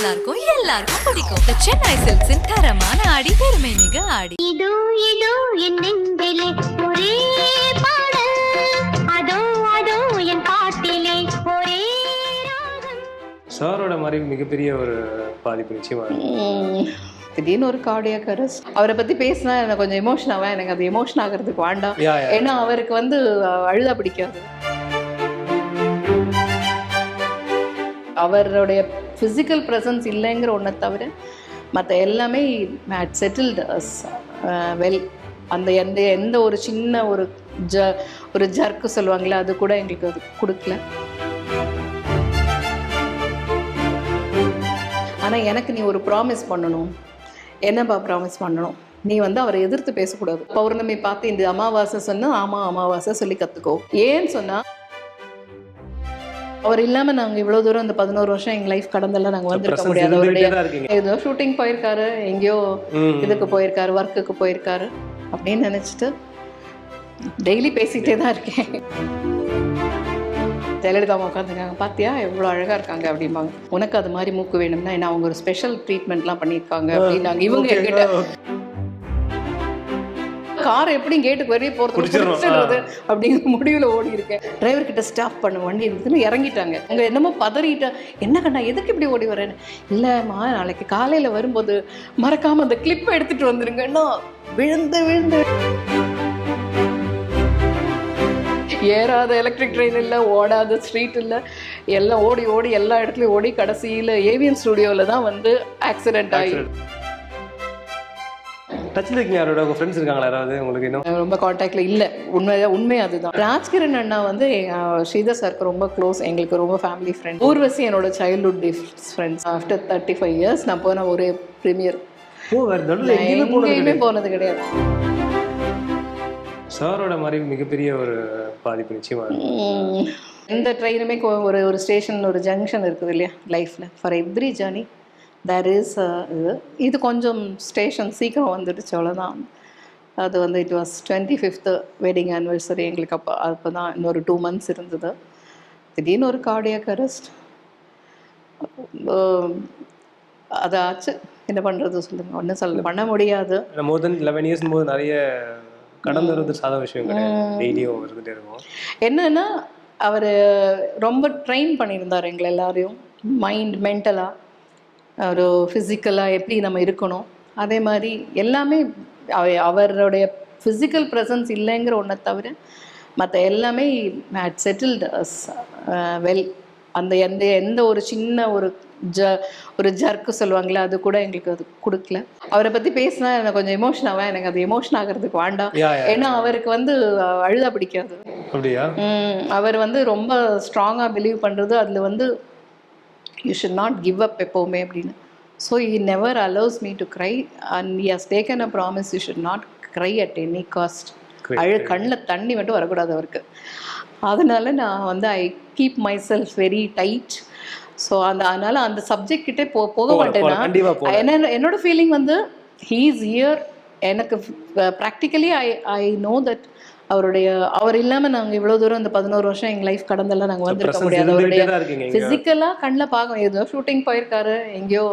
எல்லாருக்கும் எல்லாருக்கும் பிடிக்கும். The Chennai Silks in தரமான ஆடி பெருமை மிக ஆடி. இதோ இதோ என் நெஞ்சிலே ஒரே பாடல், அதோ அதோ என் பாட்டிலே ஒரே ராகம். சாரோட மாதிரி மிகப்பெரிய ஒரு பாதிப்பு நிச்சயமா திடீர்னு ஒரு கார்டியாக் அரெஸ்ட். அவரை பத்தி பேசினா எனக்கு கொஞ்சம் எமோஷன் ஆகும். எனக்கு அது எமோஷன் ஆகிறதுக்கு வேண்டாம். ஏன்னா அவருக்கு வந்து அழுதா பிடிக்காது. அவருடைய ஃபிசிக்கல் ப்ரெசன்ஸ் இல்லைங்கிற ஒன்றை தவிர மற்ற எல்லாமே மேட் செட்டில்டு வெல். அந்த எந்த ஒரு சின்ன ஒரு ஜர்க்கு சொல்லுவாங்களே, அது கூட எங்களுக்கு அது கொடுக்கல. ஆனால் எனக்கு நீ ஒரு ப்ராமிஸ் பண்ணணும். என்னப்பா ப்ராமிஸ் பண்ணணும்? நீ வந்து அவரை எதிர்த்து பேசக்கூடாது. பௌர்ணமி பார்த்து இந்த அமாவாசை சொன்னா ஆமாம் அமாவாசை சொல்லி கற்றுக்கோ. ஏன்னு சொன்னால் அவர் இல்லாமல் நாங்கள் இவ்வளோ தூரம் இந்த 11 வருஷம் எங்கள் லைஃப் கடந்தெல்லாம் நாங்கள் வந்திருக்க முடியாது. அவருடைய ஏதோ ஷூட்டிங் போயிருக்காரு, எங்கேயோ இதுக்கு போயிருக்காரு, ஒர்க்குக்கு போயிருக்காரு அப்படின்னு நினச்சிட்டு டெய்லி பேசிகிட்டே தான் இருக்கேன். ஜெயலலிதா உட்காந்துருக்காங்க, பார்த்தியா எவ்வளோ அழகாக இருக்காங்க அப்படிம்பாங்க. உனக்கு அது மாதிரி மூக்கு வேணும்னா என்ன, அவங்க ஒரு ஸ்பெஷல் ட்ரீட்மெண்ட்லாம் பண்ணியிருக்காங்க அப்படின்னாங்க. இவங்க என்கிட்ட கார் எப்படி கேட்டுக்கு வெளியே போகிறது அப்படிங்கிற முடிவில் ஓடி இருக்கேன். டிரைவர் கிட்ட ஸ்டாப் பண்ண வண்டி இருக்குதுன்னு இறங்கிட்டாங்க. அங்கே என்னமோ பதறிட்டா, என்ன கண்ணா எதுக்கு இப்படி ஓடி வரேன்னு. இல்லைம்மா நாளைக்கு காலையில் வரும்போது மறக்காமல் அந்த கிளிப்பை எடுத்துகிட்டு வந்துருங்கன்னா விழுந்து விழுந்து ஏறாத எலக்ட்ரிக் ட்ரெயின் இல்லை, ஓடாத ஸ்ட்ரீட் இல்லை, எல்லாம் ஓடி ஓடி எல்லா இடத்துலையும் ஓடி கடைசியில் ஏவிஎம் ஸ்டுடியோவில் தான் வந்து ஆக்சிடென்ட் ஆகி. டச்சில் இருக்கீங்க? யாரோட உங்கள் ஃப்ரெண்ட்ஸ் இருக்காங்களா யாராவது உங்களுக்கு? இன்னும் ரொம்ப கான்டாக்டில் இல்லை. உண்மை அதுதான். ராஜ்கிரண் அண்ணா வந்து ஸ்ரீதர் சாருக்கு ரொம்ப க்ளோஸ், எங்களுக்கு ரொம்ப ஃபேமிலி ஃப்ரெண்ட். ஊர்வசி என்னோட சைல்ட்ஹுட் ஃப்ரெண்ட்ஸ். ஆஃப்டர் 35 years நான் போன ஒரே ப்ரீமியர். எங்கேயுமே போனது கிடையாது. சாரோட மாதிரி மிகப்பெரிய ஒரு பாதிப்பு நிச்சயமா எந்த ட்ரெயினுமே ஒரு ஸ்டேஷன் ஒரு ஜங்ஷன் இருக்குது இல்லையா லைஃப்பில். For every journey there is இது கொஞ்சம் ஸ்டேஷன் சீக்கிரம் வந்துடுச்சு, அவ்வளோதான். அது வந்து it was 25th wedding anniversary எங்களுக்கு. அப்போ தான் இன்னொரு 2 months இருந்தது. திடீர்னு ஒரு கார்டியாக் அரெஸ்ட். அது ஆச்சு. என்ன பண்ணுறது சொல்லுங்கள், ஒன்றும் பண்ண முடியாது. மோர் தென் 11 years போது நிறைய கடந்து வருது சாதாரண விஷயம் கிடையாது. டெய்லியும் இருந்துகிட்டே இருக்கும். என்னன்னா அவர் ரொம்ப ட்ரெயின் பண்ணியிருந்தார் எங்களை எல்லாரையும். மைண்ட் மென்டலாக ஒரு ஃபிசிக்கலாக எப்படி நம்ம இருக்கணும், அதே மாதிரி எல்லாமே அவருடைய ஃபிசிக்கல் ப்ரெசன்ஸ் இல்லைங்கிற ஒன்றை தவிர மற்ற எல்லாமே மேட் செட்டில்டு வெல். அந்த எந்த ஒரு சின்ன ஒரு ஜர்க்கு சொல்லுவாங்களே, அது கூட எங்களுக்கு அது கொடுக்கல. அவரை பற்றி பேசினா எனக்கு கொஞ்சம் எமோஷன் ஆகும். எனக்கு அது எமோஷன் ஆகிறதுக்கு வேண்டாம். ஏன்னா அவருக்கு வந்து அழுதா பிடிக்காது. அவர் வந்து ரொம்ப ஸ்ட்ராங்காக பிலீவ் பண்ணுறது அதில் வந்து you should not give up எப்போவுமே அப்படின்னு. So he never allows me to cry and he has taken a promise you should not cry at any cost. கண்ணில் தண்ணி மட்டும் வரக்கூடாது அவருக்கு. அதனால நான் வந்து I keep my self very tight. So அதனால அந்த சப்ஜெக்ட் கிட்டே போக மாட்டேன்னா என்னோட ஃபீலிங் வந்து ஹீ இஸ் ஹியர். எனக்கு ப்ராக்டிக்கலி ஐ நோ தட் அவர் இல்லாமல் நாங்கள் இவ்வளோ தூரம் இந்த 11 வருஷம் எங்கள் லைஃப் கடந்தெல்லாம் நாங்கள் வந்திருக்க முடியாது. அவருடைய ஃபிசிக்கலாக கண்ணில் பார்க்கணும். ஏதோ ஷூட்டிங் போயிருக்காரு, எங்கேயோ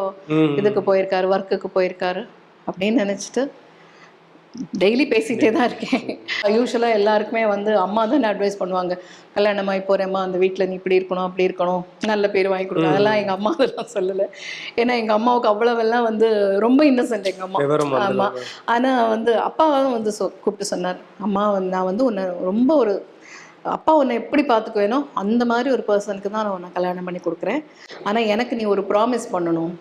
இதுக்கு போயிருக்காரு, ஒர்க்குக்கு போயிருக்காரு அப்படின்னு நினச்சிட்டு டெய்லி பேசிகிட்டே தான் இருக்கேன். யூஸ்வலாக எல்லாருக்குமே வந்து அம்மா தானே அட்வைஸ் பண்ணுவாங்க, கல்யாணமாகி போகிறேம்மா அந்த வீட்டில் நீ இப்படி இருக்கணும் அப்படி இருக்கணும், நல்ல பேர் வாங்கி கொடுக்கணும். அதெல்லாம் எங்கள் அம்மா அதெல்லாம் சொல்லலை. ஏன்னா எங்கள் அம்மாவுக்கு அவ்வளவெல்லாம் வந்து ரொம்ப இன்னசென்ட் எங்கள் அம்மா. ஆமாம். ஆனால் வந்து அப்பாவும் வந்து கூப்பிட்டு சொன்னார், அம்மா நான் வந்து உன்னை ரொம்ப அப்பா உன்னை எப்படி பார்த்துக்குவேனோ அந்த மாதிரி ஒரு பர்சனுக்கு தான் நான் உன்னை கல்யாணம் பண்ணி கொடுக்குறேன். ஆனால் எனக்கு நீ ஒரு ப்ராமிஸ் பண்ணணும்.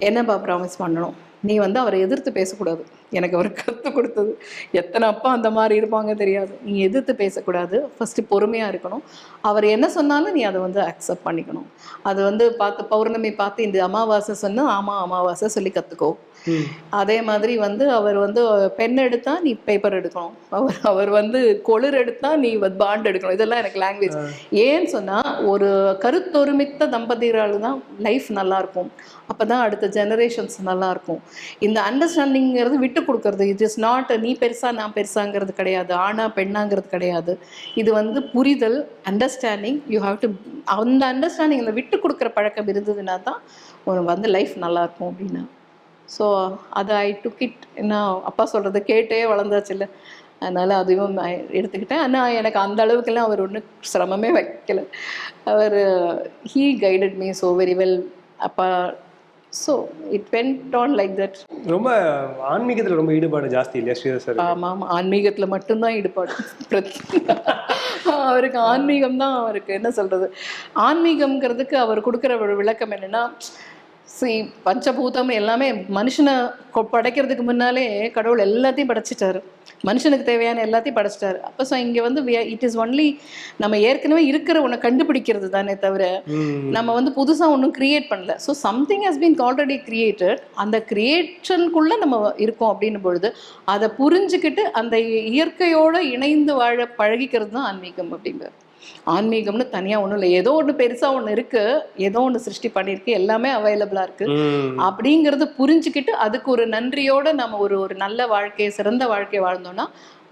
என்னப்பா ப்ராமிஸ் பண்ணணும்? நீ வந்து அவரை எதிர்த்து பேசக்கூடாது. எனக்கு அவர் கற்றுக் கொடுத்தது. எத்தனை அப்பா அந்த மாதிரி இருப்பாங்க தெரியாது. நீ எதிர்த்து பேசக்கூடாது. ஃபஸ்ட்டு பொறுமையாக இருக்கணும். அவர் என்ன சொன்னாலும் நீ அதை வந்து அக்செப்ட் பண்ணிக்கணும். அது வந்து பௌர்ணமி பார்த்து இந்த அமாவாசை சொன்னால் ஆமாம் அமாவாசை சொல்லி கற்றுக்கோ. அதே மாதிரி வந்து அவர் வந்து பென் எடுத்தா நீ பேப்பர் எடுக்கணும். அவர் வந்து கொளிர் எடுத்தா நீ பாண்ட் எடுக்கணும். இதெல்லாம் எனக்கு லாங்குவேஜ். ஏன்னு சொன்னால் ஒரு கருத்தொருமித்த தம்பதிகளால் தான் லைஃப் நல்லாயிருக்கும். அப்போ தான் அடுத்த ஜெனரேஷன்ஸ் நல்லாயிருக்கும். இந்த அண்டர்ஸ்டாண்டிங்கிறது விட்டு விட்டு கொடுக்கறது. இட் இஸ் நாட் நீ பெருசா நான் பெருசாங்கிறது கிடையாது, ஆணா பெண்ணாங்கிறது கிடையாது. இது வந்து புரிதல், அண்டர்ஸ்டாண்டிங். யூ ஹாவ் டு அந்த அண்டர்ஸ்டாண்டிங், அந்த விட்டு கொடுக்குற பழக்கம் இருந்ததுன்னா தான் உனக்கு வந்து லைஃப் நல்லாயிருக்கும் அப்படின்னா. ஸோ அதை ஐ டுக் இட். என்ன அப்பா சொல்கிறத கேட்டே வளர்ந்தாச்சு இல்லை, அதனால் அதுவும் நான் எடுத்துக்கிட்டேன். ஆனால் எனக்கு அந்த அளவுக்குலாம் அவர் ஒன்றும் சிரமமே வைக்கல. அவர் he guided me so very well அப்பா. So it went on like that. ரொம்ப ஆன்மீகத்தில் ரொம்ப ஈடுபாடு ஜாஸ்தி இல்லையா ஸ்ரீதர் சார்? ஆமாம், ஆன்மீகத்தில் மட்டும்தான் ஈடுபாடு. அவருக்கு ஆன்மீகம் தான், அவருக்கு என்ன சொல்கிறது, ஆன்மீகம்ங்கிறதுக்கு அவர் கொடுக்குற ஒரு விளக்கம் என்னென்னா, பஞ்சபூதம் எல்லாமே மனுஷனை படைக்கிறதுக்கு முன்னாலே கடவுள் எல்லாத்தையும் படைச்சிட்டாரு, மனுஷனுக்கு தேவையான எல்லாத்தையும் படைச்சிட்டாரு. அப்போ ஸோ இங்கே வந்து இட் இஸ் ஒன்லி நம்ம ஏற்கனவே இருக்கிற ஒன்று கண்டுபிடிக்கிறது தானே தவிர நம்ம வந்து புதுசாக ஒன்றும் கிரியேட் பண்ணல. So something has been already created. அந்த கிரியேஷனுக்குள்ளே நம்ம இருக்கோம் அப்படின்னும் பொழுது அதை புரிஞ்சுக்கிட்டு அந்த இயற்கையோடு இணைந்து வாழ பழகிக்கிறது தான் ஆன்மீகம் அப்படிங்கிறது. ஆன்மீகம்னு தனியாக ஒன்றும் இல்லை, ஏதோ ஒன்று பெருசாக ஒன்று இருக்குது, ஏதோ ஒன்று சிருஷ்டி பண்ணியிருக்கு, எல்லாமே அவைலபிளாக இருக்குது அப்படிங்கிறது புரிஞ்சுக்கிட்டு அதுக்கு ஒரு நன்றியோடு நம்ம ஒரு நல்ல வாழ்க்கையை, சிறந்த வாழ்க்கையை வாழ்ந்தோம்னா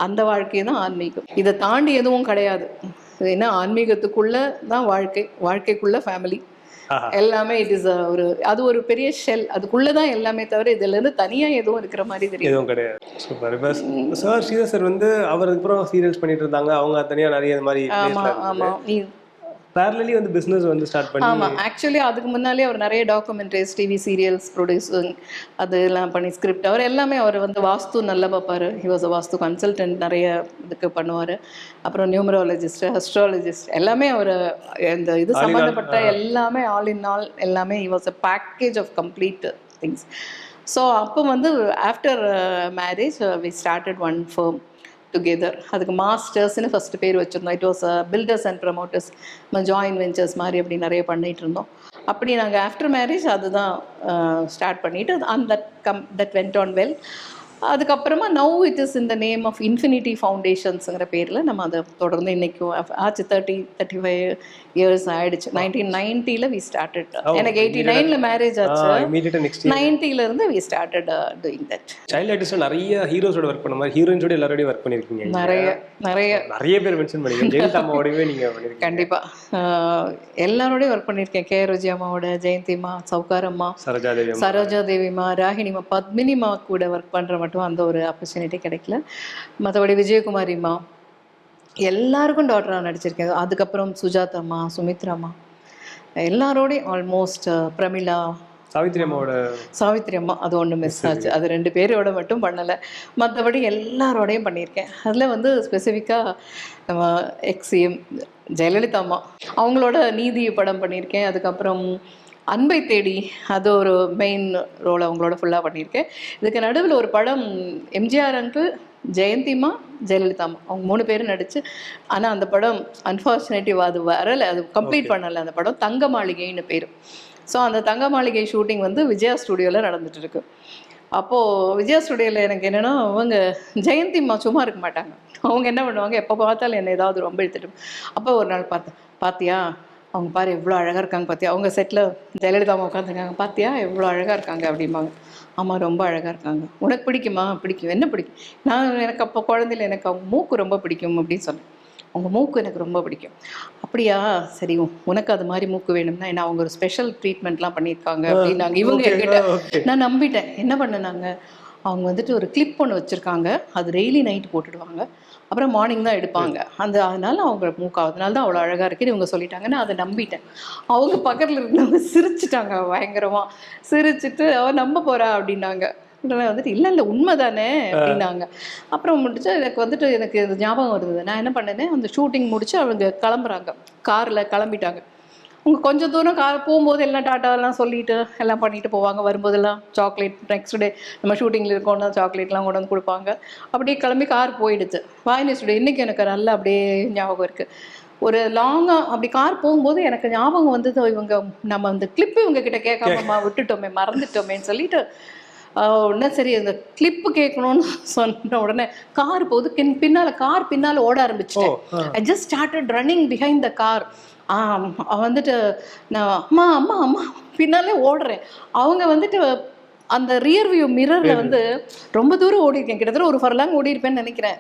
அந்த வாழ்க்கையை தான் ஆன்மீகம். இதை தாண்டி எதுவும் கிடையாது. ஏன்னா ஆன்மீகத்துக்குள்ளே தான் வாழ்க்கைக்குள்ளே ஃபேமிலி எல்லாமே. இட் இஸ் அது ஒரு பெரிய ஷெல், அதுக்குள்ளே தான் எல்லாமே தவிர இதுலேருந்து தனியாக எதுவும் இருக்கிற மாதிரி தெரியும் எதுவும் கிடையாது. சூப்பர். இப்போ சார் ஸ்ரீதர் சார் வந்து அவருக்கு அப்புறம் சீரியல்ஸ் பண்ணிட்டு இருந்தாங்க, அவங்க தனியாக நிறைய இந்த மாதிரி. ஆமாம் ஆமாம், நீ பேரலி வந்து பிஸ்னஸ் வந்து ஸ்டார்ட் பண்ணி. ஆமாம், ஆக்சுவலி அதுக்கு முன்னாலே அவர் நிறைய டாக்குமெண்ட்ரிஸ், டிவி சீரியல்ஸ் ப்ரொடியூசிங் அதெல்லாம் பண்ணி ஸ்கிரிப்ட் அவர் எல்லாமே. அவர் வந்து வாஸ்து நல்லா பார்ப்பார். He was a vastu consultant, நிறைய இதுக்கு பண்ணுவார். அப்புறம் நியூமராலஜிஸ்ட், அஸ்ட்ராலஜிஸ்ட், எல்லாமே அவர் இந்த இது சம்மந்தப்பட்ட எல்லாமே ஆல் இன் ஆல் எல்லாமே. He was a package of complete things. So அப்போ வந்து after marriage we started one firm together. அதுக்கு மாஸ்டர்ஸ்னு ஃபஸ்ட்டு பேர் வச்சுருந்தோம். It was builders and promoters, joint ventures மாதிரி அப்படி நிறைய பண்ணிகிட்டு இருந்தோம். அப்படி நாங்கள் ஆஃப்டர் மேரேஜ் அதுதான் ஸ்டார்ட் பண்ணிவிட்டு அந்த தட் வென்ட் ஆன் வெல். அதுக்கப்புறமா now it is in the name of infinity ஃபவுண்டேஷன்ஸுங்கிற பேரில் நம்ம அதை தொடர்ந்து இன்றைக்கும் ஆச்சு. 35 இயர்ஸ் ஆயிடுச்சு. 1990 வி ஸ்டார்டட். எனக்கு 89 மேரேஜ் ஆச்சு. 90 we started doing that. Child artist நிறைய ஹீரோஸோட ஒர்க் பண்ண மாதிரி ஹீரோயின்ஸோட எல்லாரோடய ஒர்க் பண்ணியிருக்கீங்க. நிறைய பேர் மென்ஷன் பண்ணிருக்கீங்க. ஜெயலலிதா அம்மாவோடவே நீங்கள் பண்ணியிருக்கீங்க. கண்டிப்பாக எல்லாரோடையும் ஒர்க் பண்ணியிருக்கேன். கே ரோஜி அம்மாவோட, ஜெயந்திமா, சௌகாரம்மா, சரோஜா தேவிமா, ராகினிமா, பத்மினிமா கூட ஒர்க் பண்ணுற மட்டும் அந்த ஒரு ஆப்பர்ச்சுனிட்டி கிடைக்கல. மற்றபடி விஜயகுமாரிம்மா எல்லாருக்கும் டாக்டராக நடிச்சிருக்கேன். அதுக்கப்புறம் சுஜாதாம்மா, சுமித்ராம்மா, எல்லாரோடையும் ஆல்மோஸ்ட். பிரமிளா, சாவித்ரி அம்மா அது ஒன்று மிஸ் ஆச்சு. அது 2 பேரோட மட்டும் பண்ணலை. மற்றபடி எல்லாரோடையும் பண்ணியிருக்கேன். அதில் வந்து ஸ்பெசிஃபிக்காக நம்ம எக்ஸிஎம் ஜெயலலிதா அம்மா அவங்களோட நீதி படம் பண்ணியிருக்கேன். அதுக்கப்புறம் அன்பை தேடி அது ஒரு மெயின் ரோல் அவங்களோட ஃபுல்லாக பண்ணியிருக்கேன். இதுக்கு நடுவில் ஒரு படம் எம்ஜிஆர் அங்கிள், ஜெயந்திமா, ஜெயலலிதாம்மா அவங்க 3 பேரும் நடிச்சு. ஆனால் அந்த படம் அன்ஃபார்ச்சுனேட்டிவ் அது வரலை, அது கம்ப்ளீட் பண்ணலை. அந்த படம் தங்க மாளிகைன்னு பேர். ஸோ அந்த தங்க மாளிகை ஷூட்டிங் வந்து விஜயா ஸ்டுடியோவில் நடந்துட்டு இருக்கு. அப்போது விஜயா ஸ்டுடியோவில் எனக்கு என்னென்னா, அவங்க ஜெயந்திம்மா சும்மா இருக்க மாட்டாங்க. அவங்க என்ன பண்ணுவாங்க, எப்போ பார்த்தாலும் என்னை ஏதாவது ரொம்ப எடுத்துட்டு. அப்போ ஒரு நாள் பார்த்தியா அவங்க பாரு எவ்வளோ அழகாக இருக்காங்க, பார்த்தியா அவங்க செட்டில் ஜெயலலிதாம்மா உட்காந்துருக்காங்க, பார்த்தியா எவ்வளோ அழகாக இருக்காங்க அப்படிம்பாங்க. ஆமாம் ரொம்ப அழகாக இருக்காங்க. உனக்கு பிடிக்குமா? பிடிக்கும். என்ன பிடிக்கும்? எனக்கு அப்போ குழந்தையில எனக்கு அவங்க மூக்கு ரொம்ப பிடிக்கும் அப்படின்னு சொன்னேன். அவங்க மூக்கு எனக்கு ரொம்ப பிடிக்கும். அப்படியா, சரி உனக்கு அது மாதிரி மூக்கு வேணும்னா என்ன, அவங்க ஒரு ஸ்பெஷல் ட்ரீட்மெண்ட்லாம் பண்ணியிருக்காங்க அப்படின்னாங்க. இவங்க என்கிட்ட நான் நம்பிட்டேன். என்ன பண்ணனாங்க, அவங்க வந்துட்டு ஒரு கிளிப் ஒன்று வச்சுருக்காங்க, அது டெய்லி நைட்டு போட்டுடுவாங்க, அப்புறம் மார்னிங் தான் எடுப்பாங்க. அதனால அவங்க மூக்கு அதனால தான் அவ்வளோ அழகாக இருக்குன்னு இவங்க சொல்லிட்டாங்கன்னு அதை நம்பிட்டேன். அவங்க பக்கத்தில் இருந்தவங்க சிரிச்சிட்டாங்க பயங்கரமாக. சிரிச்சிட்டு அவள் நம்ப போகிறா அப்படின்னாங்க. உடனே வந்துட்டு இல்லை உண்மை தானே அப்படின்னாங்க. அப்புறம் முடிச்சு எனக்கு இது ஞாபகம் வருது. நான் என்ன பண்ணேன்னு, அந்த ஷூட்டிங் முடிச்சு அவங்க கிளம்புறாங்க, காரில் கிளம்பிட்டாங்க. அவங்க கொஞ்சம் தூரம் கார் போகும்போது எல்லாம் டாட்டாலாம் சொல்லிட்டு எல்லாம் பண்ணிட்டு போவாங்க. வரும்போதெல்லாம் சாக்லேட், நெக்ஸ்ட் டே நம்ம ஷூட்டிங்கில் இருக்கோன்னா சாக்லேட்லாம் கொண்டு வந்து கொடுப்பாங்க. அப்படியே கிளம்பி கார் போயிடுச்சு. வாயினி ஸ்டுடியோ இன்றைக்கி எனக்கு நல்லா அப்படியே ஞாபகம் இருக்குது. ஒரு லாங்காக அப்படி கார் போகும்போது எனக்கு ஞாபகம் வந்தது, இவங்க நம்ம அந்த கிளிப்பு இவங்க கிட்ட கேட்காம விட்டுட்டோமே, மறந்துட்டோமேன்னு சொல்லிட்டு உடனே சரி அந்த கிளிப்பு கேட்கணும்னு சொன்ன உடனே கார் போகுது, பின்னால் ஓட ஆரம்பிச்சிட்டேன். I just started running behind the car. வந்துட்டு நான் அம்மா அம்மா அம்மா பின்னாலே ஓடுறேன். அவங்க வந்துட்டு அந்த ரியர் வியூ மிரர்ல வந்து ரொம்ப தூரம் ஓடி இருக்கேன், கிட்டத்தட்ட ஒரு ஃபர்லாங் ஓடி இருப்பேன்னு நினைக்கிறேன்.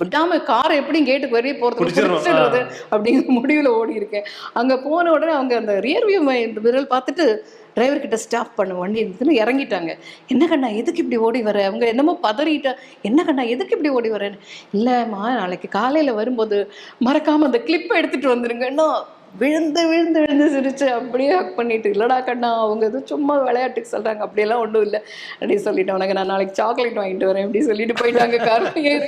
விடாம கார் எப்படி கேட்டுக்கு வெளியே போறது அப்படிங்கிற முடிவுல ஓடி இருக்கேன். அங்க போன உடனே அவங்க அந்த ரியர் வியூ மிரர் பார்த்துட்டு டிரைவர் கிட்ட ஸ்டாப் பண்ண வண்டி எடுத்துன்னு இறங்கிட்டாங்க. என்ன கண்ணா எதுக்கு இப்படி ஓடி வர? அவங்க என்னமோ பதறிட்டா, என்ன கண்ணா எதுக்கு இப்படி ஓடி வரேன்னு. இல்லைம்மா நாளைக்கு காலையில் வரும்போது மறக்காமல் அந்த கிளிப்பை எடுத்துகிட்டு வந்துருங்கன்னா விழுந்து விழுந்து விழுந்து சிரிச்சு அப்படியே ஹக் பண்ணிட்டு, இல்லடா கண்ணா அவங்க எதுவும் சும்மா விளையாட்டுக்கு சொல்கிறாங்க, அப்படியெல்லாம் ஒன்றும் இல்லை அப்படி சொல்லிட்டேன். உனக்கு நான் நாளைக்கு சாக்லேட் வாங்கிட்டு வரேன் அப்படி சொல்லிட்டு போயிட்டாங்க கார் ஏறி.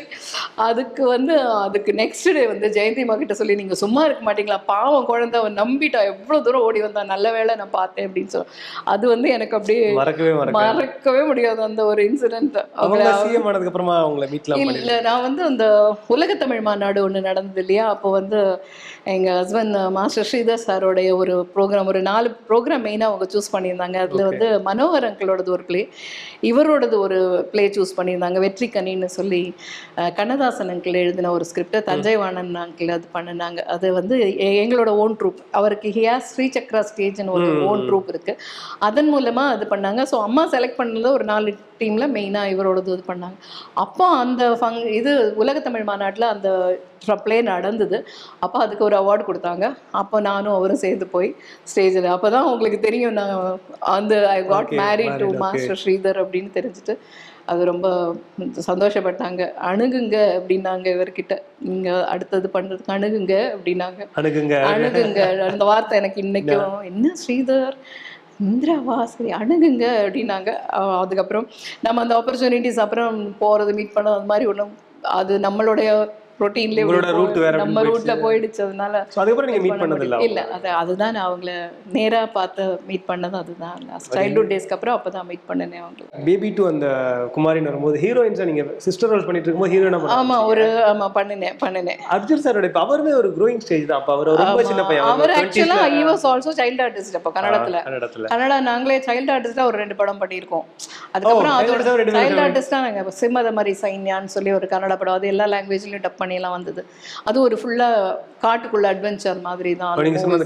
அதுக்கு நெக்ஸ்ட் டே வந்து ஜெயந்திமா கிட்ட சொல்லி, நீங்கள் சும்மா இருக்க மாட்டீங்களா, பாவம் குழந்தை அவன் நம்பிட்டா, எவ்வளோ தூரம் ஓடி வந்தான், நல்ல வேளை நான் பார்த்தேன் அப்படின்னு சொல்ல. அது வந்து எனக்கு அப்படியே மறக்கவே முடியாது அந்த ஒரு இன்சிடென்ட். இல்லை நான் வந்து அந்த உலகத்தமிழ் மாநாடு ஒன்று நடந்தது இல்லையா, அப்போ வந்து எங்கள் ஹஸ்பண்ட் மாஸ்டர் ஸ்ரீதர் சாரோடைய ஒரு ப்ரோக்ராம், ஒரு 4 ப்ரோக்ராம் மெயினாக அவங்க சூஸ் பண்ணியிருந்தாங்க. அதில் வந்து மனோகர் அங்கிளோடது ஒரு பிளே, இவரோடது ஒரு பிளே சூஸ் பண்ணியிருந்தாங்க, வெற்றி கனின்னு சொல்லி. கண்ணதாசன் அங்கிள் எழுதின ஒரு ஸ்கிரிப்டை தஞ்சை வாணன் அங்கிள் அது பண்ணினாங்க. அது வந்து எங்களோட ஓன் ட்ரூப், அவருக்கு ஹியாஸ் ஸ்ரீசக்ரா ஸ்டேஜ்னு ஒரு ஓன் ட்ரூப் இருக்குது, அதன் மூலமாக அது பண்ணாங்க. ஸோ அம்மா செலக்ட் பண்ணது ஒரு 4 டீமில் மெயினாக இவரோடது இது பண்ணாங்க. அப்போ அந்த இது உலகத்தமிழ் மாநாட்டில் அந்த ப்ளே நடந்தது. அப்போ அதுக்கு ஒரு அவார்டு கொடுத்தாங்க. அப்போ நானும் அவரும் சேர்ந்து போய் ஸ்டேஜில், அப்போ தான் உங்களுக்கு தெரியும் நான் அந்த I got married to master Sridhar அப்படின்னு தெரிஞ்சுட்டு அது ரொம்ப சந்தோஷப்பட்டாங்க. அணுகுங்க அப்படின்னாங்க இவர்கிட்ட, நீங்கள் அடுத்தது பண்ணுறதுக்கு அணுகுங்க அப்படின்னாங்க. அணுகுங்க அந்த வார்த்தை எனக்கு இன்னைக்கும், என்ன ஸ்ரீதர் இந்திராவா சரி அணுகுங்க அப்படின்னாங்க. அதுக்கப்புறம் நம்ம அந்த ஆப்பர்ச்சுனிட்டிஸ் அப்புறம் போகிறது மீட் பண்ண அது மாதிரி ஒன்றும், அது நம்மளுடைய ரொட்டீன்லேயே நம்ம ரூட்ல போயிடுச்சு. அதனால இல்லை அதுதான் நான் அவங்கள நேராக பார்த்து மீட் பண்ணது. அதுதான் சைல்ட்ஹுட் டேஸ்க்கு அப்புறம் அப்போதான் மீட் பண்ணேன் அவங்களை. பேபி டு அந்த குமாரின்னு வரும்போது ஹீரோயின்ஸா நீங்க சிஸ்டர் ரோல் பண்ணிட்டு இருக்கும்போது ஹீரோயினா பண்ணினேன். அர்ஜுன் சாரோட இப்ப அவருமே ஒரு க்ரோயிங் ஸ்டேஜ் தான். அப்ப அவர் ரொம்ப சின்ன பையன். அவர் ஆக்சுவலா he was also child artist. அப்ப கன்னடா நாங்களே சைல்ட் ஆர்டிஸ்டா ஒரு 2 படம் பண்ணியிருக்கோம். அதுக்கப்புறம் அதோட சைல்ட் ஆர்டிஸ்டா நாங்க சிம்மத மாதிரி சைன்யான்னு சொல்லி ஒரு கன்னட படம், அது எல்லா லாங்குவேஜ்லயும் டப் பண்ணியெல்லாம் வந்தது. அது ஒரு ஃபுல்லா காட்டுக்குள்ள அட்வென்ச்சர் மாதிரி தான்.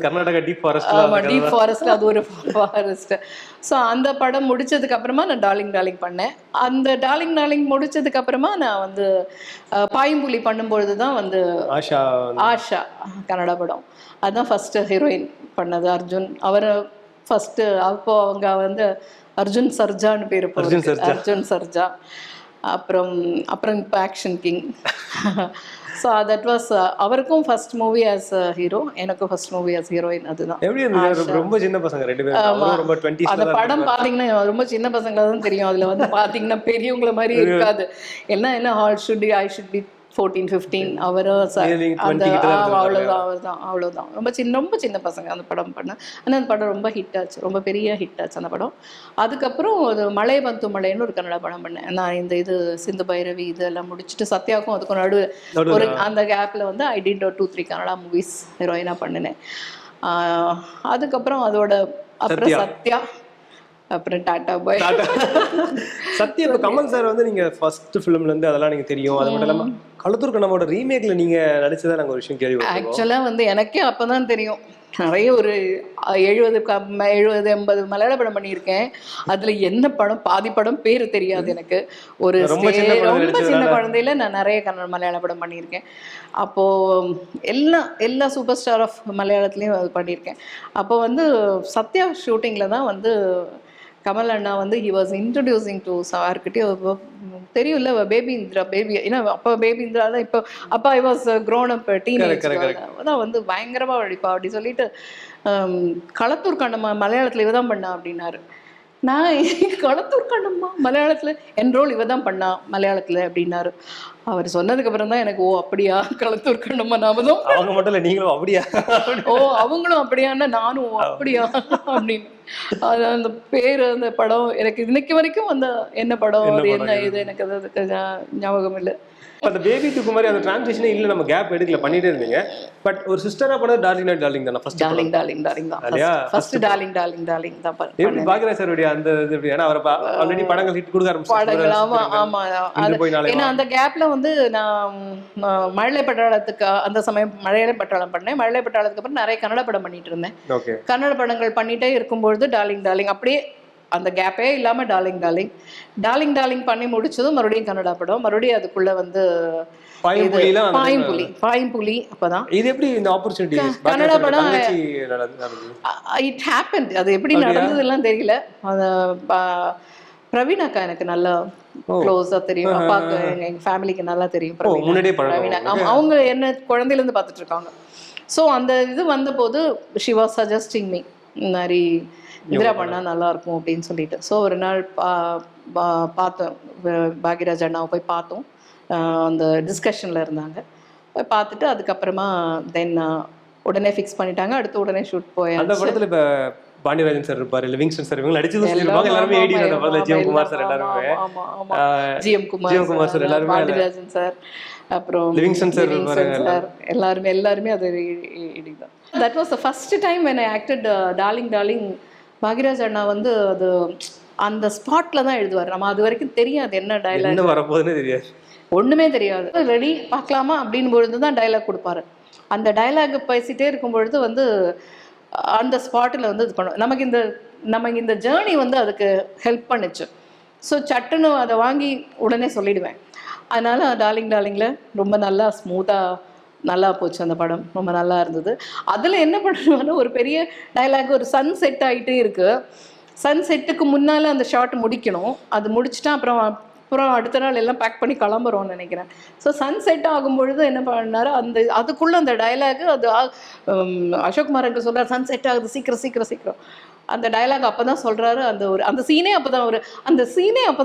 கர்நாடகா டீப் ஃபாரஸ்ட் அது ஒரு ஃபாரஸ்ட். ஸோ அந்த படம் முடிச்சதுக்கு அப்புறமா நான் டார்லிங் பண்ணேன். அந்த டார்லிங் முடிச்சதுக்கு அப்புறமா நான் வந்து பாயம்புலி பண்ணும்பொழுது தான் வந்து ஆஷா கன்னட படம், அதுதான் ஃபர்ஸ்ட் ஹீரோயின் பண்ணது அர்ஜுன். அவர் ஃபர்ஸ்ட் அப்போ அவங்க வந்து அர்ஜுன் சர்ஜான்னு பேர், அர்ஜுன் சர்ஜா. அப்புறம் இப்போ action king. So that was அவருக்கும் ஃபர்ஸ்ட் மூவி ஆஸ் ஹீரோ, எனக்கும் ஃபர்ஸ்ட் மூவி ஆஸ் ஹீரோயின். அதுதான். ரொம்ப சின்ன பசங்க 2 பேரும். அந்த படம் பார்த்தீங்கன்னா ரொம்ப சின்ன பசங்களை தான் தெரியும். அதில் வந்து பார்த்தீங்கன்னா பெரியவங்கள மாதிரி இருக்காது. என்ன ஐ ஷுட் பி 14-15. அவ்வளோதான் ரொம்ப சின்ன பசங்க அந்த படம் பண்ண. ஆனால் அந்த படம் ரொம்ப ஹிட் ஆச்சு, ரொம்ப பெரிய ஹிட் ஆச்சு அந்த படம். அதுக்கப்புறம் ஒரு மலை பந்து மலைன்னு ஒரு கன்னட படம் பண்ணேன் நான். இந்த இது சிந்து பைரவி இதெல்லாம் முடிச்சுட்டு சத்யாவுக்கும் அதுக்கும் நடுவில் ஒரு அந்த கேப்பில் வந்து ஐ டிட் 2-3 கன்னடா மூவிஸ் ஹீரோயினாக பண்ணினேன். அதுக்கப்புறம் அதோட அப்புறம் சத்யா, அப்புறம் டாடா பாய். சத்யா இப்போ கமல் சார் வந்து நீங்க ஃபர்ஸ்ட் ஃபிலிம்ல இருந்து அதெல்லாம் நீங்க தெரியும். அது மட்டும் இல்லாம களத்தூர் கண்ணம்மாவோட ரீமேக்ல நீங்க நடிச்சதா நாங்கள் ஒரு விஷயம் கேள்வி. ஆக்சுவலாக வந்து எனக்கே அப்போதான் தெரியும். நிறைய ஒரு 70-80 மலையாள படம் பண்ணியிருக்கேன். அதில் என்ன படம் பாதி படம் பேர் தெரியாது எனக்கு. ஒரு ரொம்ப சின்ன குழந்தையில நான் நிறைய மலையாள படம் பண்ணியிருக்கேன். அப்போது எல்லா சூப்பர் ஸ்டார் ஆஃப் மலையாளத்துலேயும் அது பண்ணியிருக்கேன். அப்போ வந்து சத்யா ஷூட்டிங்கில் தான் வந்து கமல் அண்ணா வந்து ஹி வாஸ் இன்ட்ரடியூசிங் டு யாருக்கிட்டே தெரியும்ல பேபி இந்திரா, ஏன்னா அப்போ பேபி இந்திரா தான். இப்போ அப்போ I was grown up teenage தான் வந்து பயங்கரமாக வழிப்பா அப்படி சொல்லிட்டு களத்தூர் கண்ணம்மா மலையாளத்தில் இவ தான் பண்ணா அப்படின்னாரு. நான் களத்தூர் கண்ணம்மா மலையாளத்தில் என் ரோல் இவ தான் பண்ணா மலையாளத்தில் அப்படின்னாரு. அவர் சொன்னதுக்கு அப்புறம் தான் எனக்கு ஓ அப்படியா களத்தூர் கண்ணம்மா நாமதும் அவங்க மட்டும் இல்லை நீங்களும் அப்படியா, ஓ அவங்களும் அப்படியான்னா நானும் அப்படியா அப்படின்னு. அது அந்த பேர் அந்த படம் எனக்கு இன்னைக்கு வரைக்கும் அந்த என்ன படம் அது என்ன இது எனக்கு அதுக்கு ஞாபகம் இல்லை. அந்த பேபி டு குமாரி அந்த டிரான்சிஷனே இல்லை, நம்ம கேப் எடுக்கல பண்ணிட்டே இருந்தீங்க. பட் ஒரு சிஸ்டரா பண்ணது டார்லிங் தானே ஃபர்ஸ்ட்? டார்லிங் தான் இல்லையா? ஃபர்ஸ்ட் டார்லிங் தான் எப்படி பாக்குறேன் சார் அந்த இது எப்படி? ஏன்னா அவர் ஆல்ரெடி படங்கள் ஹிட் கொடுக்க ஆரம்பிச்சாரு. ஆமா ஏன்னா அந்த கேப்ல வந்து நான் மழலை பட்டாளத்துக்கு அந்த சமயம் மழையில பட்டாளம் பண்ணேன். மழலை பட்டாளத்துக்கு அப்புறம் நிறைய கன்னட படம் பண்ணிட்டு இருந்தேன். கன்னட படங்கள் பண்ணிட்டே இருக்கும்பொழுது டார்லிங் அப்படியே அந்த கேப்பே இல்லாமல் டார்லிங் டார்லிங் டார்லிங் டார்லிங் பண்ணி முடிச்சதும் மறுபடியும் கன்னடா படம், மறுபடியும் அதுக்குள்ள வந்து பாயம்புலி. அப்பதான் இது எப்படி இந்த ஆப்பர்ச்சுனிட்டி கன்னடா படம் இட் ஹேப்பன்ட். அது எப்படி நடந்ததுலாம் தெரியல. பிரவீன் அக்கா எனக்கு நல்லா க்ளோஸா தெரியும், அப்பாவுக்கு எங்க ஃபேமிலிக்கு நல்லா தெரியும். பிரவீன் அக்கா அவங்க என்ன குழந்தையில இருந்து பார்த்துட்டு இருக்காங்க. ஸோ அந்த இது வந்த போது ஷி வாஸ் சஜஸ்டிங் மீ இந்த மாதிரி இந்திரா பண்ணா நல்லா இருக்கும் அப்படின்னு சொல்லிட்டு. ஸோ ஒரு நாள் பார்த்தோம், பாக்யராஜ் அண்ணாவை போய் பார்த்தோம். அந்த டிஸ்கஷன்ல இருந்தாங்க, போய் பார்த்துட்டு அதுக்கப்புறமா தென் உடனே ஃபிக்ஸ் பண்ணிட்டாங்க, அடுத்து உடனே ஷூட் போய். அந்த படத்துல இப்ப பாண்டியராஜன் சார் இருப்பாரு, லிவிங்ஸ்டன் சார், இவங்க நடிச்சது சொல்லிருப்பாங்க எல்லாரும். ஏடி அந்த படத்துல ஜிஎம் சார் எல்லாரும், ஜிஎம் குமார் சார் எல்லாரும், பாண்டியராஜன் சார், அப்புறம் லிவிங்ஸ்டன் சார் எல்லாருமே அது இதுதான். That was the first time when I acted darling darling. Bhagyaraj அண்ணா வந்து அது அந்த ஸ்பாட்ல தான் எழுதுவார். நம்ம அது வரைக்கும் தெரியாது என்ன டைலாக் என்ன வரப்போகுதுன்னு தெரியாது, ஒண்ணுமே தெரியாது. ரெடி பார்க்கலாமா அப்படின்னு பொழுது தான் டைலாக் கொடுப்பாரு. அந்த டைலாக் பேசிட்டே இருக்கும் பொழுது வந்து அந்த ஸ்பாட்டில் வந்து இது பண்ணுவோம். நமக்கு இந்த ஜேர்னி வந்து அதுக்கு ஹெல்ப் பண்ணுச்சு. ஸோ சட்டுன்னு அதை வாங்கி உடனே சொல்லிடுவேன். அதனால டார்லிங் டார்லிங்கில் ரொம்ப நல்லா ஸ்மூத்தாக நல்லா போச்சு அந்த படம், ரொம்ப நல்லா இருந்தது. அதில் என்ன பண்ணுவாங்கன்னா ஒரு பெரிய டைலாக், ஒரு சன் செட் ஆகிட்டே இருக்குது. சன் செட்டுக்கு முன்னால் அந்த ஷாட் முடிக்கணும். அது முடிச்சுட்டா அப்புறம் அடுத்த நாள் எல்லாம் பேக் பண்ணி கிளம்புறோம்னு நினைக்கிறேன். ஸோ சன் செட் ஆகும்பொழுது என்ன பண்ணாரு, அதுக்குள்ளே அந்த டைலாக் அது அசோக்குமார் எனக்கு சொல்கிறார், சன் செட் ஆகுது சீக்கிரம். அந்த டைலாக் அப்போ தான் சொல்கிறாரு. அந்த சீனே அப்போ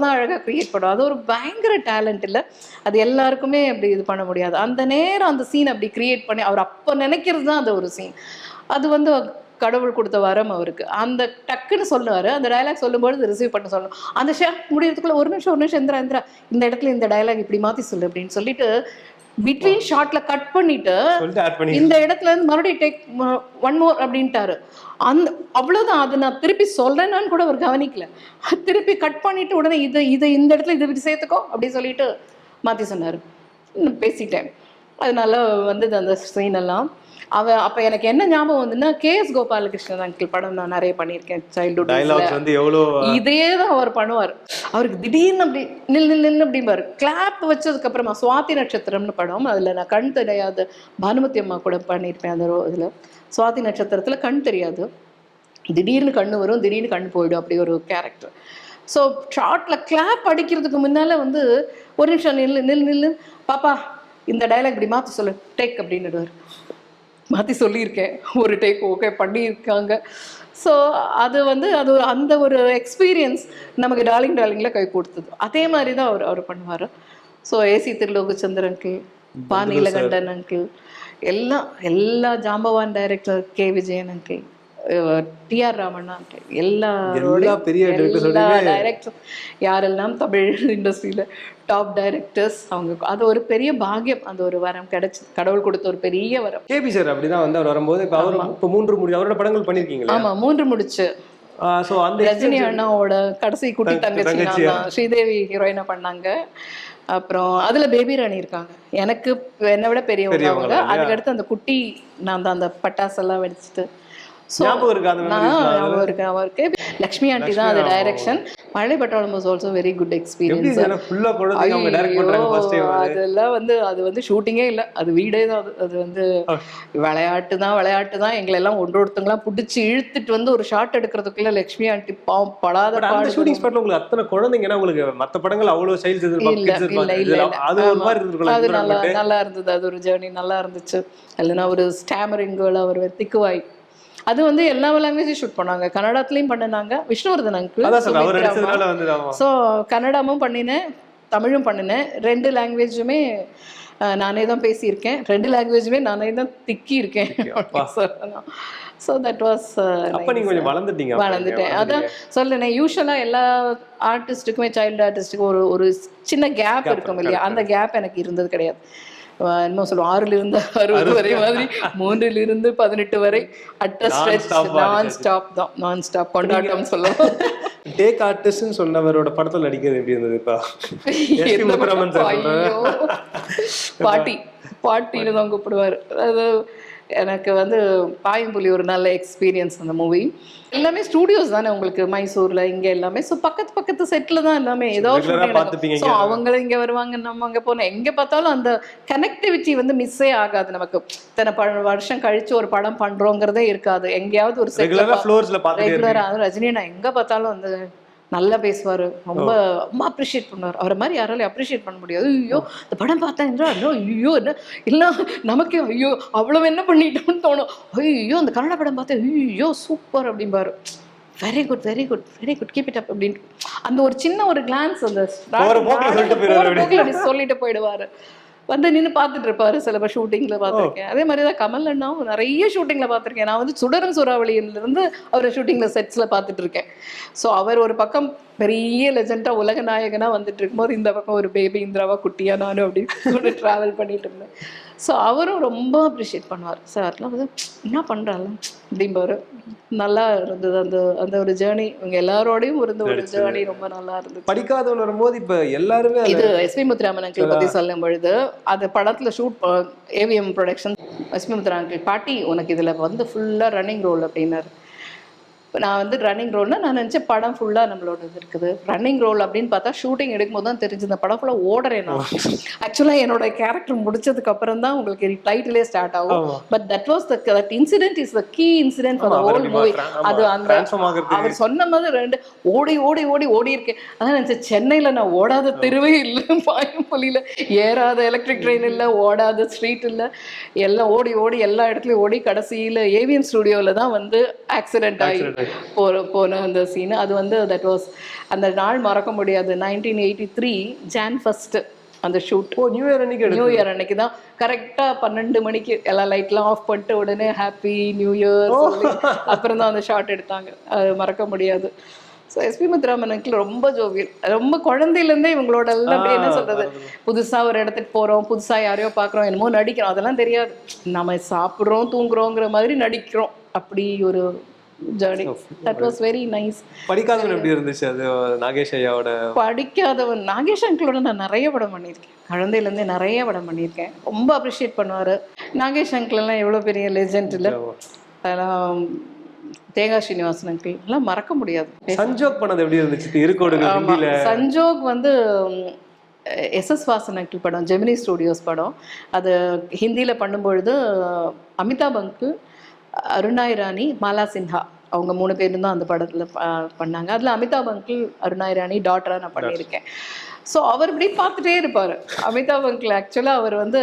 தான் அழகாக க்ரியேட் பண்ணும். அது ஒரு பயங்கர டேலண்ட் இல்லை, அது எல்லாருக்குமே அப்படி இது பண்ண முடியாது. அந்த நேரம் அந்த சீன் அப்படி க்ரியேட் பண்ணி அவர் அப்போ நினைக்கிறது தான் அது ஒரு சீன். அது வந்து கடவுள் கொடுத்த வரம் அவருக்கு. அந்த டக்குன்னு சொல்லுவார், அந்த டைலாக் சொல்லும்போது ரிசீவ் பண்ண சொல்லணும். அந்த ஷாட் முடியறதுக்குள்ள ஒரு நிமிஷம் எந்திரா இந்த இடத்துல இந்த டைலாக் இப்படி மாற்றி சொல்லு அப்படின்னு சொல்லிட்டு பிட்வீன் ஷார்ட்ல கட் பண்ணிட்டு இந்த இடத்துல இருந்து மறுபடியும் டேக் ஒன் மோர் அப்படின்ட்டாரு. அவ்வளவுதான். அது நான் திருப்பி சொல்றேன்னு கூட அவர் கவனிக்கல. திருப்பி கட் பண்ணிட்டு உடனே இதை இந்த இடத்துல இதை இப்படி சேர்த்துக்கோ அப்படின்னு சொல்லிட்டு மாற்றி சொன்னார். பேசிட்டேன். அதனால வந்தது அந்த சீன் எல்லாம். அப்ப எனக்கு என்ன ஞாபகம் வந்துன்னா, KS கோபாலகிருஷ்ணன் அங்கிள் படம் நான் நிறைய பண்ணியிருக்கேன் சைல்ட்ஹுட். இதே தான் அவர் பண்ணுவார். அவருக்கு திடீர்னு அப்படி நில் அப்படிம்பாரு. கிளாப் வச்சதுக்கு அப்புறமா சுவாதி நட்சத்திரம்னு படம், அதுல நான் கண் தெரியாது பானுமதி அம்மா கூட பண்ணியிருப்பேன். அந்த இதுல சுவாதி நட்சத்திரத்துல கண் தெரியாது, திடீர்னு கண்ணு வரும், திடீர்னு கண் போயிடும், அப்படி ஒரு கேரக்டர். ஸோ ஷார்ட்ல கிளாப் அடிக்கிறதுக்கு முன்னால வந்து ஒரு நிமிஷம் நில்லு பாப்பா இந்த டைலாக் இப்படி மாற்றி சொல்லு டேக் அப்படின்னுடுவார். மாற்றி சொல்லியிருக்கேன், ஒரு டேக் ஓகே பண்ணியிருக்காங்க. ஸோ அது வந்து அந்த ஒரு எக்ஸ்பீரியன்ஸ் நமக்கு டார்லிங்கில் கை கொடுத்தது. அதே மாதிரி தான் அவர் பண்ணுவார். ஸோ AC திருலோகச்சந்தர் அங்கிள், பா நீலகண்டன் அங்கிள், எல்லா ஜாம்பவான் director K Vijayan uncle, TR Ramanna uncle, எல்லா டைரக்டர் யாரெல்லாம் தமிழ் இண்டஸ்ட்ரியில் டாப் டைரக்டர்ஸ், அவங்க அது ஒரு பெரிய பாக்கியம். அந்த ஒரு வரம் கிடைச்சி, கடவுள் கொடுத்த ஒரு பெரிய வரம். கேபி சார் அப்படிதான் வந்து அவர் வரும்போது இப்போ அவர் இப்போ 3 முடிச்சு அவரோட படங்கள் பண்ணியிருக்கீங்களா? ஆமாம், 3 முடிச்சு. ஸோ அந்த ரஜினி அண்ணாவோட கடைசி குட்டி தங்கச்சி ஸ்ரீதேவி ஹீரோயினா பண்ணாங்க. அப்புறம் அதுல பேபி ராணி இருக்காங்க, எனக்கு என்னை விட பெரியவங்க அவங்க. அதுக்கடுத்து அந்த குட்டி நான் தான் அந்த பட்டாசெல்லாம் வெடிச்சிட்டு அவருக்கு லக்ஷ்மி ஆண்டி தான் அது டைரக்ஷன். மழை பட்டாளம் was also very good experience. அதெல்லாம் வந்து அது வந்து ஷூட்டிங்கே இல்லை, அது வீடே தான். அது வந்து விளையாட்டு தான். எங்களை எல்லாம் ஒருத்தங்களாம் பிடிச்சி இழுத்துட்டு வந்து ஒரு ஷாட் எடுக்கிறதுக்குள்ள லக்ஷ்மி ஆண்டி படாத ஷூட்டிங் ஸ்பாட்ல உங்களுக்கு அத்தனை குழந்தைங்கன்னா உங்களுக்கு மற்ற படங்கள் அவ்வளவு சைல்ஸ் அது நல்லா இருந்தது. அது ஒரு ஜேர்னி நல்லா இருந்துச்சு. இல்லைன்னா ஒரு ஸ்டாமரிங் கேர்ள், அவர் திக்குவாய், அது வந்து எல்லா லாங்குவேஜும் ஷூட் பண்ணாங்க. கன்னடத்துலையும் பண்ணினாங்க, விஷ்ணுவர்தன் அங்கிள். ஸோ கன்னடமும் பண்ணினேன், தமிழும் பண்ணினேன். 2 லாங்குவேஜுமே நானே தான் பேசியிருக்கேன், 2 லாங்குவேஜுமே நானே தான் திக்கி இருக்கேன். ஸோ தட் வாஸ் வளர்ந்துட்டேன். அதான் சொல்லுறேன், யூஸ்வலாக எல்லா ஆர்டிஸ்ட்டுக்குமே சைல்டு ஆர்டிஸ்ட்டுக்கும் ஒரு சின்ன கேப் இருக்கும் இல்லையா, அந்த கேப் எனக்கு இருந்தது கிடையாது. என்ன சொல்லுவோம், 6 இருந்து 60 வரை மாதிரி 3 இருந்து 18 வரை அட் ஸ்ட்ரெச் நான் ஸ்டாப் கொண்டாட்டம் சொல்லுவோம். டேக் ஆர்டிஸ்ட்னு சொன்னவரோட படத்துல நடிக்கிறது எப்படி இருந்தது? பாட்டின்னு தான் கூப்பிடுவாரு. அது எனக்கு வந்து பாயம்புலி ஒரு நல்ல எக்ஸ்பீரியன்ஸ் அந்த மூவி. எல்லாமே ஸ்டூடியோஸ் தானே உங்களுக்கு, மைசூர்ல இங்க எல்லாமே. ஸோ பக்கத்து செட்டில் தான் எல்லாமே. ஏதோ ஸோ அவங்க இங்க வருவாங்க, நம்ம அங்க போனோம். எங்க பார்த்தாலும் அந்த கனெக்டிவிட்டி வந்து மிஸ்ஸே ஆகாது நமக்கு. இத்தனை வருஷம் கழிச்சு ஒரு படம் பண்றோங்கிறதே இருக்காது. எங்கேயாவது ஒரு ரெகுலரா ரஜினி நான் எங்க பார்த்தாலும் வந்து நல்லா பேசுவார், ரொம்ப ரொம்ப அப்ரிஷியேட் பண்ணுவார். அவரை மாதிரி யாராலையும் அப்ரிஷியேட் பண்ண முடியாது. ஐயோ இந்த படம் பார்த்தேன் என்றால் ஐயோ என்ன இல்லை நமக்கு ஐயோ அவ்வளோ என்ன பண்ணிட்டோம்னு தோணும். ஐயோ அந்த கன்னட படம் பார்த்தேன் ஐயோ சூப்பர் அப்படிம்பாரு. Very good very good very good keep it up அப்படின்ட்டு அந்த ஒரு சின்ன ஒரு கிளான்ஸ் அந்த சொல்லிட்டு போயிடுவாரு. வந்து நின்று பார்த்துட்டு இருப்பாரு. சில ஷூட்டிங்ல பார்த்துருக்கேன். அதே மாதிரி தான் கமல் அண்ணாவும் நிறைய ஷூட்டிங்ல பார்த்துருக்கேன். நான் வந்து சுடரும் சூறாவளியிலிருந்து அவரை ஷூட்டிங்ல செட்ஸ்ல பார்த்துட்டு இருக்கேன். ஸோ அவர் ஒரு பக்கம் பெரிய லெஜெண்டா உலக நாயகனா வந்துட்டு இருக்கும்போது இந்த பக்கம் ஒரு பேபி இந்திராவா குட்டியா நானும் அப்படி டிராவல் பண்ணிட்டு இருந்தேன். ஸோ அவரும் ரொம்ப அப்ரிஷியேட் பண்ணுவார். சார் அதெல்லாம் வந்து என்ன பண்றாங்க அப்படிம்பாரு. நல்லா இருந்தது அந்த அந்த ஒரு ஜேர்னி. இவங்க எல்லாரோடையும் இருந்த ஒரு ஜேர்னி ரொம்ப நல்லா இருந்தது. படிக்காதவன் வரும்போது இப்ப எல்லாருமே இது எஸ்பி முத்துராமன் அங்கிள் பத்தி சொல்லும் பொழுது அது படத்துல shoot AVM production. SP Muthuraman uncle பாட்டி உனக்கு இதுல வந்து ஃபுல்லா ரன்னிங் ரோல் அப்படின்னாரு. நான் வந்து ரன்னிங் ரோல்னா நான் நினச்சேன் படம் ஃபுல்லாக நம்மளோட இது இருக்குது. ரன்னிங் ரோல் அப்படின்னு பார்த்தா ஷூட்டிங் எடுக்கும்போது தான் தெரிஞ்சு இந்த படம் ஃபுல்லாக ஓடுறேன் நான். ஆக்சுவலாக என்னோட கேரக்டர் முடிச்சதுக்கு அப்புறம் தான் உங்களுக்கு டைட்டிலே ஸ்டார்ட் ஆகும். But that was that incident is the key incident for the whole movie. அது அந்த அவர் சொன்ன மாதிரி ரெண்டு ஓடி ஓடி ஓடி ஓடி இருக்கேன். அதான் நினச்சேன் சென்னையில் நான் ஓடாத தெருவே இல்லை, பாயம்புலியில் ஏறாத எலக்ட்ரிக் ட்ரெயின் இல்லை, ஓடாத ஸ்ட்ரீட் இல்லை, எல்லாம் ஓடி ஓடி எல்லா இடத்துலையும் ஓடி கடைசியில் ஏவிஎம் ஸ்டுடியோவில் தான் வந்து ஆக்சிடென்ட் ஆகி போன அந்த சீனு. அது வந்து தட் வாஸ் அந்த நாள் மறக்க முடியாது. 1983 Jan 1 அந்த ஷூட். நியூ இயர் அன்னைக்கு தான் கரெக்டாக 12 மணிக்கு எல்லா லைட்லாம் ஆஃப் பண்ணிட்டு உடனே ஹாப்பி நியூ இயர் அப்புறம் தான் அந்த ஷாட் எடுத்தாங்க. அது மறக்க முடியாது. ஸோ எஸ்பி முத்துராமனுக்கு ரொம்ப ஜோவியல், ரொம்ப குழந்தையிலேருந்தே இவங்களோட எல்லாம் அப்படி என்ன சொல்றது, புதுசாக ஒரு இடத்துக்கு போகிறோம், புதுசாக யாரையோ பார்க்குறோம், என்னமோ நடிக்கிறோம், அதெல்லாம் தெரியாது. நம்ம சாப்பிட்றோம் தூங்குறோங்கிற மாதிரி நடிக்கிறோம். அப்படி ஒரு journey. That was very nice. படிக்காதவன் எப்படி இருந்துச்சு அது? நாகேஷ் ஐயாவோட படிக்காதவன் நாகேஷ் அங்கிளோட நான் நிறைய படம் பண்ணியிருக்கேன். குழந்தையிலேருந்தே நிறைய படம் பண்ணியிருக்கேன். ரொம்ப அப்ரிஷியேட் பண்ணுவார். நாகேஷ் அங்கிள் எல்லாம் எவ்வளோ பெரிய லெஜெண்ட் இல்லை. அதெல்லாம் தேங்காய் ஸ்ரீனிவாசன் அங்கிள் எல்லாம் மறக்க முடியாது. சஞ்சோக் பண்ணது எப்படி இருந்துச்சு? சஞ்சோக் வந்து எஸ்எஸ் வாசன் அங்கிள் படம், ஜெமினி ஸ்டுடியோஸ் படம். அது ஹிந்தியில் பண்ணும்பொழுது அமிதாப் அங்கிள், அருணாய் ராணி, மாலா சின்ஹா அவங்க 3 பேரும் தான் அந்த படத்தில் பண்ணாங்க. அதில் அமிதாப் அங்கிள் அருணாய் ராணி டாட்டராக நான் பண்ணியிருக்கேன். ஸோ அவர் இப்படி பார்த்துட்டே இருப்பார். அமிதாப் அங்கிள் ஆக்சுவலாக அவர் வந்து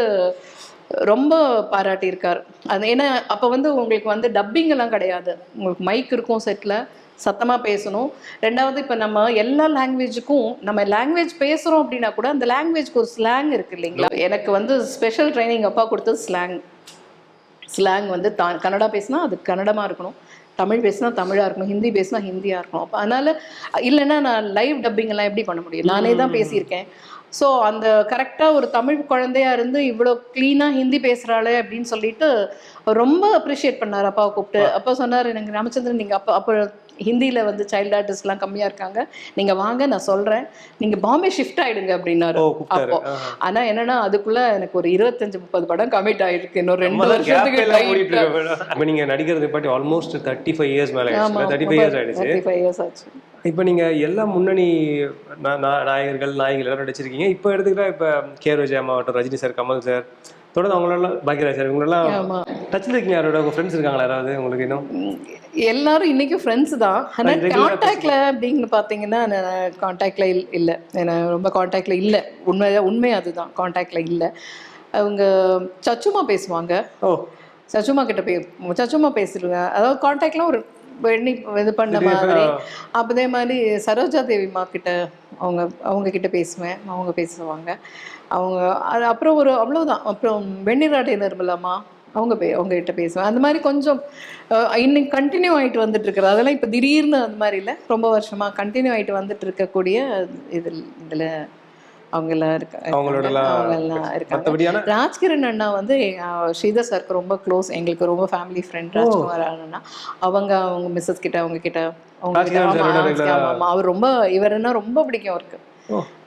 ரொம்ப பாராட்டியிருக்கார். அது ஏன்னா அப்போ வந்து உங்களுக்கு வந்து டப்பிங் எல்லாம் கிடையாது. உங்களுக்கு மைக் இருக்கும் செட்டில், சத்தமாக பேசணும். ரெண்டாவது இப்போ நம்ம எல்லா லாங்குவேஜுக்கும் நம்ம லாங்குவேஜ் பேசுகிறோம் அப்படின்னா கூட அந்த லாங்குவேஜ்க்கு ஒரு ஸ்லாங் இருக்குது இல்லைங்களா? எனக்கு வந்து ஸ்பெஷல் ட்ரைனிங் அப்பா கொடுத்தது ஸ்லாங் வந்து கன்னடா பேசினா அது கன்னடமாக இருக்கணும், தமிழ் பேசினா தமிழாக இருக்கணும், ஹிந்தி பேசினா ஹிந்தியாக இருக்கணும். அப்போ அதனால் இல்லைன்னா நான் லைவ் டப்பிங் எல்லாம் எப்படி பண்ண முடியும்? நானே தான் பேசியிருக்கேன். ஸோ அந்த கரெக்டாக ஒரு தமிழ் குழந்தையா இருந்து இவ்வளோ க்ளீனாக ஹிந்தி பேசுகிறாளே அப்படின்னு சொல்லிட்டு ரொம்ப அப்ரிஷியேட் பண்ணார். அப்பாவை கூப்பிட்டு அப்பா சொன்னார், எனக்கு ராமச்சந்திரன் நீங்கள் அப்போ ஹிந்தியில் வந்து சைல்டு ஆர்டிஸ்ட்லாம் கம்மியாக இருக்காங்க, நீங்கள் வாங்க நான் சொல்கிறேன், நீங்கள் பாம்பே ஷிஃப்ட் ஆகிடுங்க அப்படின்னாரு அப்போ. ஆனால் என்னென்னா அதுக்குள்ளே எனக்கு ஒரு 25-30 படம் கமிட் ஆகிருக்கு. இன்னும் 2 வருஷத்துக்கு இப்போ நீங்கள் நடிக்கிறது பாட்டி ஆல்மோஸ்ட் 35 இயர்ஸ் மேலே 35 இயர்ஸ் ஆச்சு. இப்போ நீங்கள் எல்லா முன்னணி நாயகர்கள் எல்லாரும் நடிச்சிருக்கீங்க. இப்போ எடுத்துக்கிட்டா இப்போ கே ரோஜா மாவட்டம், ரஜினி சார், கமல் சார், தொடர்ந்து அவங்களெல்லாம் பாக்யராஜ் சார், இவங்களெல்லாம் டச்சில் இருக்கீங்க? யாரோட உங்கள் ஃப்ரெண்ட்ஸ் இருக்காங்களா யாராவது உங்களுக்கு? இன்னும் எல்லாரும் இன்றைக்கும் ஃப்ரெண்ட்ஸ் தான். ஆனால் கான்டாக்டில் அப்படின்னு பார்த்தீங்கன்னா கான்டாக்டில் இல்லை, எனக்கு ரொம்ப கான்டாக்டில் இல்லை. உண்மை அதுதான், கான்டாக்டில் இல்லை. அவங்க சச்சுமா பேசுவாங்க. சச்சுமா கிட்ட சச்சுமா பேசிடுவேன். அதாவது கான்டாக்ட்லாம் ஒரு இது பண்ண மாதிரி. அதே மாதிரி சரோஜா தேவிமா கிட்ட அவங்க கிட்ட பேசுவேன், அவங்க பேசுவாங்க. அவங்க அது அப்புறம் ஒரு அவ்வளோதான். அப்புறம் வெண்ணிராட்டை நிர்மலாமா அவங்க கிட்ட பேசுவேன். அந்த மாதிரி கொஞ்சம் இன்னைக்கு கண்டினியூ ஆகிட்டு வந்துட்டு இருக்கிறது. அதெல்லாம் இப்போ திடீர்னு அந்த மாதிரி இல்லை, ரொம்ப வருஷமாக கண்டினியூ ஆகிட்டு வந்துட்டு இருக்கக்கூடிய இதில் அவங்க எல்லாம் இருக்காங்க. ராஜ்கிரண் அண்ணா வந்து ஸ்ரீதர் சாருக்கு ரொம்ப க்ளோஸ், எங்களுக்கு ரொம்ப ஃபேமிலி ஃப்ரெண்ட். ராஜ்குமார் அண்ணா அவங்க மிஸ்ஸஸ் கிட்ட அவங்க கிட்ட அவர் ரொம்ப இவருன்னா ரொம்ப பிடிக்கும் அவருக்கு.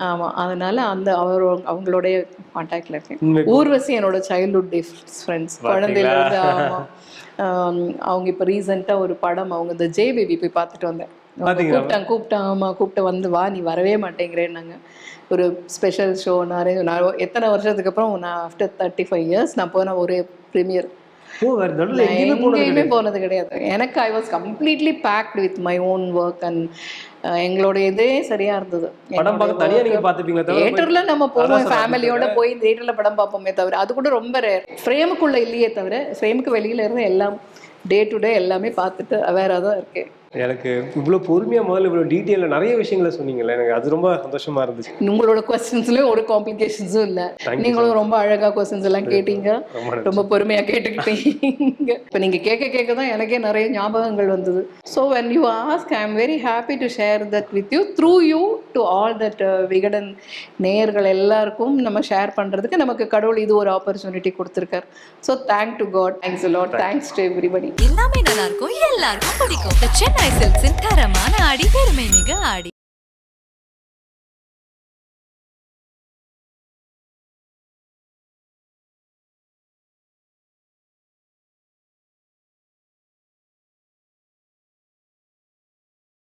ஆமா, அதனால அவங்களுடைய கான்டாக்ட்ல இருக்கேன். ஊர்வசி என்னோட சைல்ட்ஹுட் டே ஃப்ரெண்ட்ஸ், குழந்தையில இருந்து. ஆமா, அவங்க இப்போ ரீசெண்டாக ஒரு படம், அவங்க இந்த ஜே பேபி போய் பார்த்துட்டு வந்தேன். கூப்பிட்டேன் வந்து வா, நீ வரவே மாட்டேங்கிறேன்னாங்க. ஒரு ஸ்பெஷல் ஷோ நான் எத்தனை வருஷத்துக்கு அப்புறம் நான் ஆஃப்டர் 35 இயர்ஸ் நான் போன ஒரு ப்ரீமியர். எங்கேயுமே போனது கிடையாது எனக்கு. I was completely packed with my own work and எங்களோட இதே சரியா இருந்தது. தியேட்டர்ல நம்ம போவோம், ஃபேமிலியோட போய் தியேட்டர்ல படம் பார்ப்போமே தவிர அது கூட ரொம்ப ரேர். ஃப்ரேமுக்குள்ள இல்லையே தவிர ஃப்ரேமுக்கு வெளியில இருந்து எல்லாம் டே டு டே எல்லாமே பார்த்துட்டு அவேராக தான் இருக்கேன். எனக்கு இவ்வளோ பொறுமையாக முதல்ல இவ்வளோ டீட்டெயிலில் நிறைய விஷயங்களை சொன்னீங்கல்ல, எனக்கு அது ரொம்ப சந்தோஷமா இருந்துச்சு. உங்களோட கொஸ்டின்ஸ்லேயும் ஒரு காம்ப்ளிகேஷன்ஸும் இல்லை. நீங்களும் ரொம்ப அழகாக கொஸ்டின்ஸ் எல்லாம் கேட்டீங்க, ரொம்ப பொறுமையாக கேட்டுக்கிட்டீங்க. இப்போ நீங்கள் கேட்க தான் எனக்கே நிறைய ஞாபகங்கள் வந்தது. So when you ask, I am very happy to share that with you, through you to all that Vikatan நேயர்கள் எல்லாருக்கும் நம்ம ஷேர் பண்ணுறதுக்கு நமக்கு கடவுள் இது ஒரு ஆப்பர்ச்சுனிட்டி கொடுத்துருக்காரு. So thank to God, thanks a lot, thanks to everybody. எல்லாமே நல்லா இருக்கும், எல்லாருக்கும் பிடிக்கும். The Chennai Silks தரமான ஆடி பெருமை மிக ஆடி.